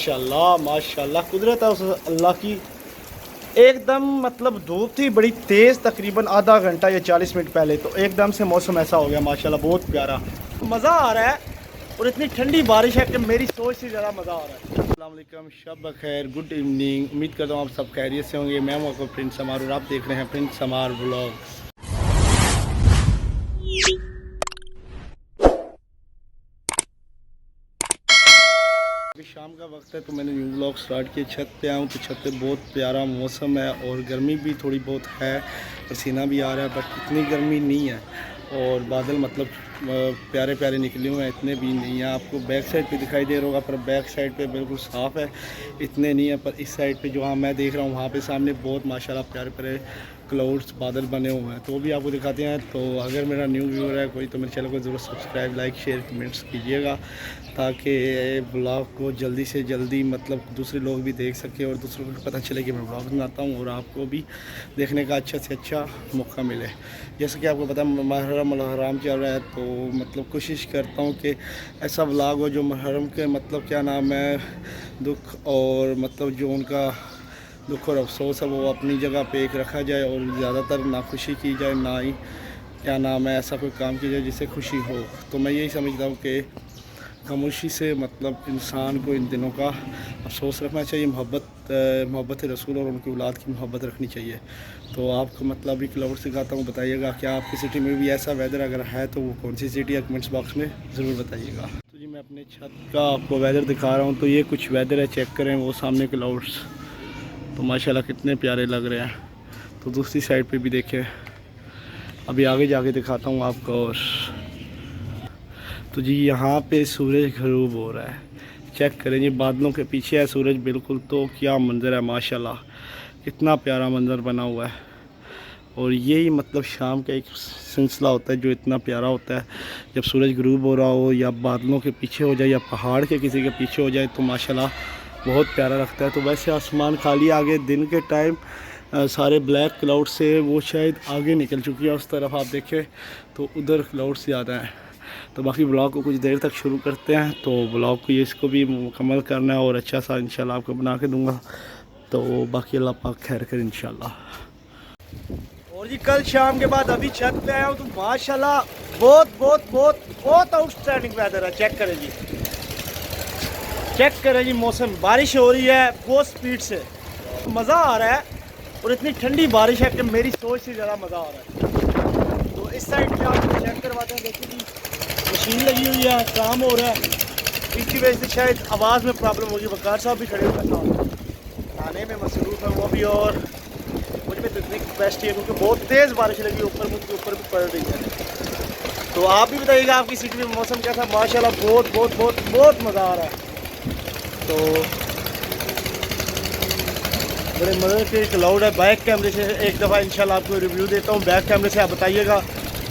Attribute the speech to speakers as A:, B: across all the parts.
A: माशाल्लाह माशाल्लाह, कुदरत है उस अल्लाह की। एकदम मतलब धूप थी बड़ी तेज़, तकरीबन आधा घंटा या 40 मिनट पहले, तो एकदम से मौसम ऐसा हो गया माशाल्लाह, बहुत प्यारा मज़ा आ रहा है। और इतनी ठंडी बारिश है कि मेरी सोच से ज़्यादा मज़ा आ रहा है। अस्सलाम वालेकुम, शब खैर, गुड इवनिंग। उम्मीद करता हूँ आप सब खैरियत से होंगे। मैं हूँ आपका प्रिंस समार और आप देख रहे हैं प्रिंस समार व्लॉग्स। अभी शाम का वक्त है तो मैंने न्यू व्लॉग स्टार्ट किया। छत पे आया हूँ तो छत पे बहुत प्यारा मौसम है और गर्मी भी थोड़ी बहुत है, पसीना भी आ रहा है, बट इतनी गर्मी नहीं है। और बादल मतलब प्यारे प्यारे निकले हुए हैं, इतने भी नहीं है। आपको बैक साइड पे दिखाई दे रहा होगा, पर बैक साइड पे बिल्कुल साफ़ है, इतने नहीं है। पर इस साइड पे जो हाँ मैं देख रहा हूँ, वहाँ पे सामने बहुत माशाल्लाह प्यारे प्यारे क्लाउड्स बादल बने हुए हैं, तो वो भी आपको दिखाते हैं। तो अगर मेरा न्यू व्यूअर है कोई, तो मेरे चैनल को ज़रूर सब्सक्राइब, लाइक, शेयर, कमेंट्स कीजिएगा, ताकि ब्लॉग को जल्दी से जल्दी मतलब दूसरे लोग भी देख सकें और दूसरों को पता चले कि मैं ब्लॉग बनाता हूँ और आपको भी देखने का अच्छा से अच्छा मौका मिले। जैसे कि आपको पता है मुहर्रम हराम चल रहा है, तो मतलब कोशिश करता हूँ कि ऐसा ब्लॉग हो जो मुहर्रम के मतलब क्या नाम है, दुख और मतलब जो उनका दुख और अफसोस है वो अपनी जगह पे एक रखा जाए, और ज़्यादातर ना खुशी की जाए, ना ही क्या नाम है ऐसा कोई काम किया जाए जिससे खुशी हो। तो मैं यही समझता हूँ कि खामोशी से मतलब इंसान को इन दिनों का अफसोस रखना चाहिए, मोहब्बत रसूल और उनकी औलाद की मोहब्बत रखनी चाहिए। तो आपको मतलब अभी क्लाउड सिखाता हूँ, बताइएगा क्या आपकी सिटी में भी ऐसा वेदर अगर है तो वो कौन सी सिटी है, कमेंट्स बॉक्स में ज़रूर बताइएगा। तो जी मैं अपने छत का आपको वेदर दिखा रहा हूँ, तो ये कुछ वेदर है, चेक करें वो सामने क्लाउड्स, तो माशाल्लाह कितने प्यारे लग रहे हैं। तो दूसरी साइड पे भी देखें, अभी आगे जाके दिखाता हूँ आपको। और तो जी यहाँ पे सूरज ग़रूब हो रहा है, चेक करें जी, बादलों के पीछे है सूरज बिल्कुल, तो क्या मंज़र है माशाल्लाह, कितना प्यारा मंज़र बना हुआ है। और यही मतलब शाम का एक सिलसिला होता है जो इतना प्यारा होता है, जब सूरज ग़रूब हो रहा हो या बादलों के पीछे हो जाए या पहाड़ के किसी के पीछे हो जाए, तो माशाल्लाह बहुत प्यारा लगता है। तो वैसे आसमान खाली, आगे दिन के टाइम सारे ब्लैक क्लाउड से वो शायद आगे निकल चुकी है, उस तरफ आप देखें तो उधर क्लाउड ज़्यादा हैं। तो बाकी ब्लॉग को कुछ देर तक शुरू करते हैं, तो ब्लॉग को ये इसको भी मुकम्मल करना है और अच्छा सा इंशाल्लाह आपको बना के दूँगा। तो बाकी अल्लाह पाक खैर करे इंशाल्लाह। और जी कल शाम के बाद अभी छत पे आया हूँ, तो माशाल्लाह बहुत बहुत बहुत बहुत आउटस्टैंडिंग वेदर है। चेक करें जी, चेक करें जी, मौसम बारिश हो रही है बहुत स्पीड से, मज़ा आ रहा है। और इतनी ठंडी बारिश है कि मेरी सोच से ज़्यादा मज़ा आ रहा है। तो इस साइड पे आप चेक करवाते हैं, देखिए जी मशीन लगी हुई है, काम हो रहा है, इसकी वजह से शायद आवाज़ में प्रॉब्लम होगी। वकार साहब भी खड़े हुए हैं, खाने में मसरूफ़ है वो भी, और मुझ में तो इतनी कैपेसिटी है क्योंकि बहुत तेज़ बारिश लगी, ऊपर मुझके ऊपर भी पड़ रही है। तो आप भी बताइएगा आपकी सिटी में मौसम कैसा। माशाल्लाह बहुत बहुत बहुत बहुत मज़ा आ रहा है। तो बड़े मज़े के क्लाउड है। बैक कैमरे से एक दफ़ा इंशाल्लाह आपको रिव्यू देता हूँ, बैक कैमरे से आप बताइएगा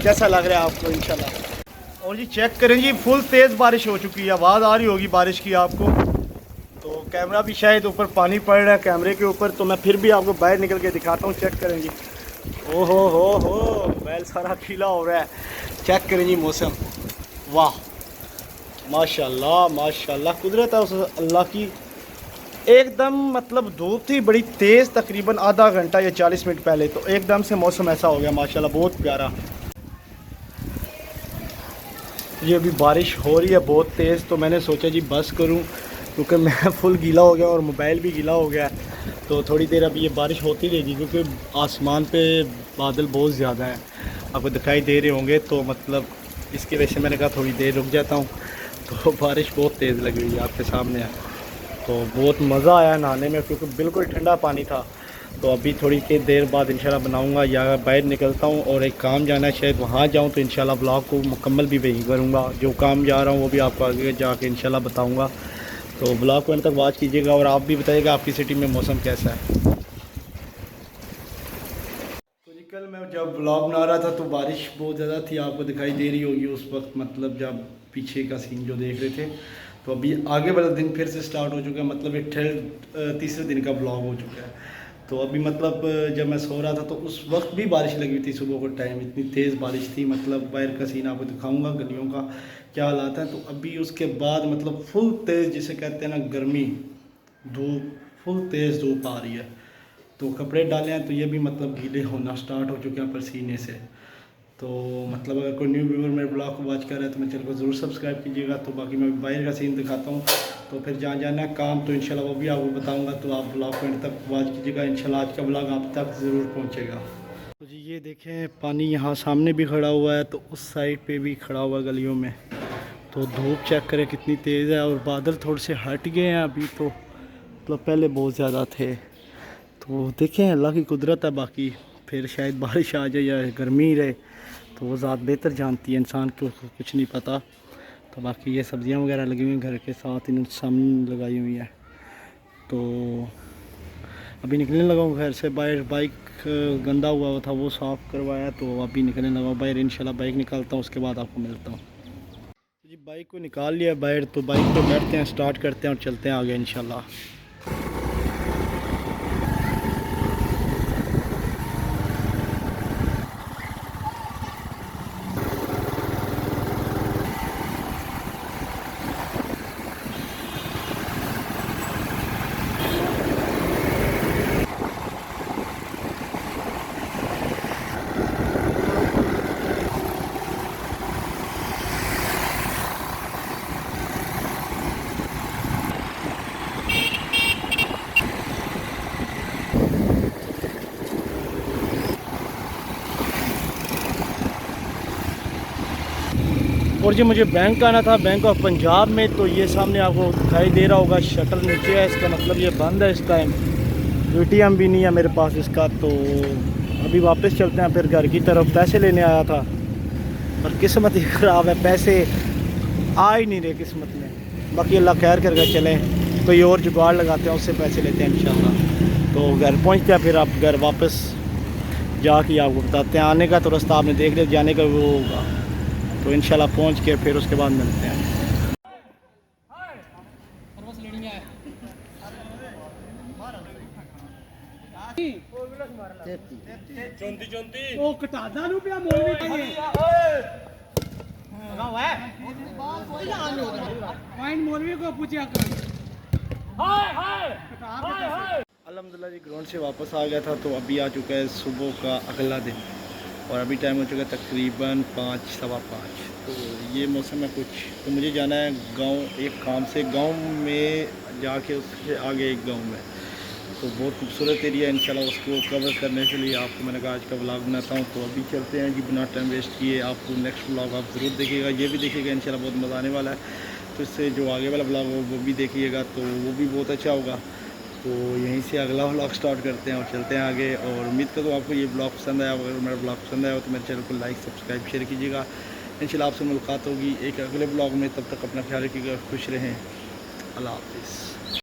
A: कैसा लग रहा है आपको इंशाल्लाह। और जी चेक करें जी, फुल तेज़ बारिश हो चुकी है, आवाज़ आ रही होगी बारिश की आपको। तो कैमरा भी शायद ऊपर पानी पड़ रहा है कैमरे के ऊपर, तो मैं फिर भी आपको बाहर निकल के दिखाता हूँ। चेक करें जी, ओ हो बैल सारा गीला हो रहा है। चेक करें जी मौसम, वाह माशाल्लाह माशाल्लाह, कुदरत है उस अल्लाह की। एकदम मतलब धूप थी बड़ी तेज़, तकरीबन आधा घंटा या 40 मिनट पहले, तो एकदम से मौसम ऐसा हो गया माशाल्लाह, बहुत प्यारा। ये अभी बारिश हो रही है बहुत तेज़, तो मैंने सोचा जी बस करूं क्योंकि मैं फुल गीला हो गया और मोबाइल भी गीला हो गया। तो थोड़ी देर अभी ये बारिश होती रहेगी क्योंकि आसमान पे बादल बहुत ज़्यादा हैं, आपको दिखाई दे रहे होंगे, तो मतलब इसकी वजह से मैंने कहा थोड़ी देर रुक जाता हूँ। तो बारिश बहुत तेज़ लगी हुई है, आपके सामने है। तो बहुत मज़ा आया नहाने में क्योंकि बिल्कुल ठंडा पानी था। तो अभी थोड़ी देर बाद इंशाल्लाह बनाऊंगा या बाहर निकलता हूँ और एक काम जाना है, शायद वहाँ जाऊँ, तो इंशाल्लाह ब्लॉग को मुकम्मल भी वही करूँगा। जो काम जा रहा हूँ वो भी आपको आगे जाके इंशाल्लाह बताऊँगा। तो ब्लॉग को अंत तक वॉच कीजिएगा और आप भी बताइएगा आपकी सिटी में मौसम कैसा है। तो जी कल मैं जब ब्लॉग बना रहा था तो बारिश बहुत ज़्यादा थी, आपको दिखाई दे रही होगी उस वक्त, मतलब जब पीछे का सीन जो देख रहे थे। तो अभी आगे वाला दिन फिर से स्टार्ट हो चुका है, मतलब ये तीसरे दिन का ब्लॉग हो चुका है। तो अभी मतलब जब मैं सो रहा था तो उस वक्त भी बारिश लगी हुई थी, सुबह को टाइम इतनी तेज़ बारिश थी, मतलब बाहर का सीन आपको दिखाऊंगा गलियों का क्या हालात है। तो अभी उसके बाद मतलब फुल तेज़ जिसे कहते हैं ना गर्मी, धूप फुल तेज़ धूप आ रही है, तो कपड़े डाले हैं तो ये भी मतलब गीले होना स्टार्ट हो चुके हैं पसीने से। तो मतलब अगर कोई न्यू व्यूअर मेरे ब्लॉग को वॉच कर रहा है तो मेरे चैनल को ज़रूर सब्सक्राइब कीजिएगा। तो बाकी मैं बाहर का सीन दिखाता हूँ, तो फिर जहाँ जाना है काम तो इंशाल्लाह वो भी आपको बताऊँगा, तो आप ब्लॉग को एंड तक वॉच कीजिएगा। इंशाल्लाह आज का ब्लॉग आप तक ज़रूर पहुँचेगा। तो जी ये देखें पानी यहाँ सामने भी खड़ा हुआ है, तो उस साइड पे भी खड़ा हुआ है गलियों में। तो धूप चेक करें कितनी तेज़ है, और बादल थोड़े से हट गए हैं अभी, तो मतलब पहले बहुत ज़्यादा थे। तो देखें अल्लाह की कुदरत है, बाकी फिर शायद बारिश आ जाए या गर्मी ही रहे, तो वो ज़्यादा बेहतर जानती है, इंसान को कुछ नहीं पता। तो बाकी ये सब्ज़ियाँ वगैरह लगी हुई हैं घर के साथ, इन्होंने सामने लगाई हुई है। तो अभी निकलने लगा हूँ घर से बाहर, बाइक गंदा हुआ था वो साफ़ करवाया, तो अभी निकलने लगा हूँ बाहर। इंशाल्लाह बाइक निकालता हूँ, उसके बाद आपको मिलता हूँ। तो जी बाइक को निकाल लिया बाहर, तो बाइक पे बैठते हैं, स्टार्ट करते हैं और चलते हैं आगे इंशाल्लाह। और जी मुझे बैंक आना था, बैंक ऑफ पंजाब में। तो ये सामने आपको दिखाई दे रहा होगा, शक्ल नीचे है, इसका मतलब ये बंद है इस टाइम। एटीएम भी नहीं है मेरे पास इसका। तो अभी वापस चलते हैं फिर घर की तरफ। पैसे लेने आया था पर किस्मत ही ख़राब है, पैसे आ ही नहीं रहे किस्मत में। बाकी अल्लाह खैर करके चलें, कोई और जुगाड़ लगाते हैं, उससे पैसे लेते हैं इंशाल्लाह। तो घर पहुँचते हैं, फिर आप घर वापस जाके आपको बताते हैं। आने का तो रास्ता आपने देख लिया, जाने का वो होगा। तो इंशाल्लाह पहुंच के फिर उसके बाद मिलते हैं। अल्हम्दुलिल्लाह जी ग्राउंड से वापस आ गया था, तो अभी आ चुका है सुबह का अगला दिन, और अभी टाइम हो चुका है तकरीबन 5 सवा 5। तो ये मौसम है कुछ। तो मुझे जाना है गांव एक काम से, गांव में जाके उसके आगे एक गांव में। तो बहुत खूबसूरत एरिया है, इंशाल्लाह उसको कवर करने के लिए आपको मैंने कहा आज का व्लॉग बनाता हूँ। तो अभी चलते हैं जी, बिना टाइम वेस्ट किए। आपको नेक्स्ट व्लॉग आप ज़रूर देखिएगा, ये भी देखिएगा, इंशाल्लाह बहुत मज़ा आने वाला है। तो इससे जो आगे वाला व्लॉग हो वो भी देखिएगा, तो वो भी बहुत अच्छा होगा। तो यहीं से अगला व्लॉग स्टार्ट करते हैं और चलते हैं आगे। और उम्मीद करूँ आपको ये ब्लॉग पसंद आया। अगर मेरा ब्लॉग पसंद आया हो तो मेरे चैनल को लाइक सब्सक्राइब शेयर कीजिएगा। इंशाल्लाह आपसे मुलाकात होगी एक अगले ब्लॉग में। तब तक अपना ख्याल रखिएगा, खुश रहें। अल्लाह हाफिज़।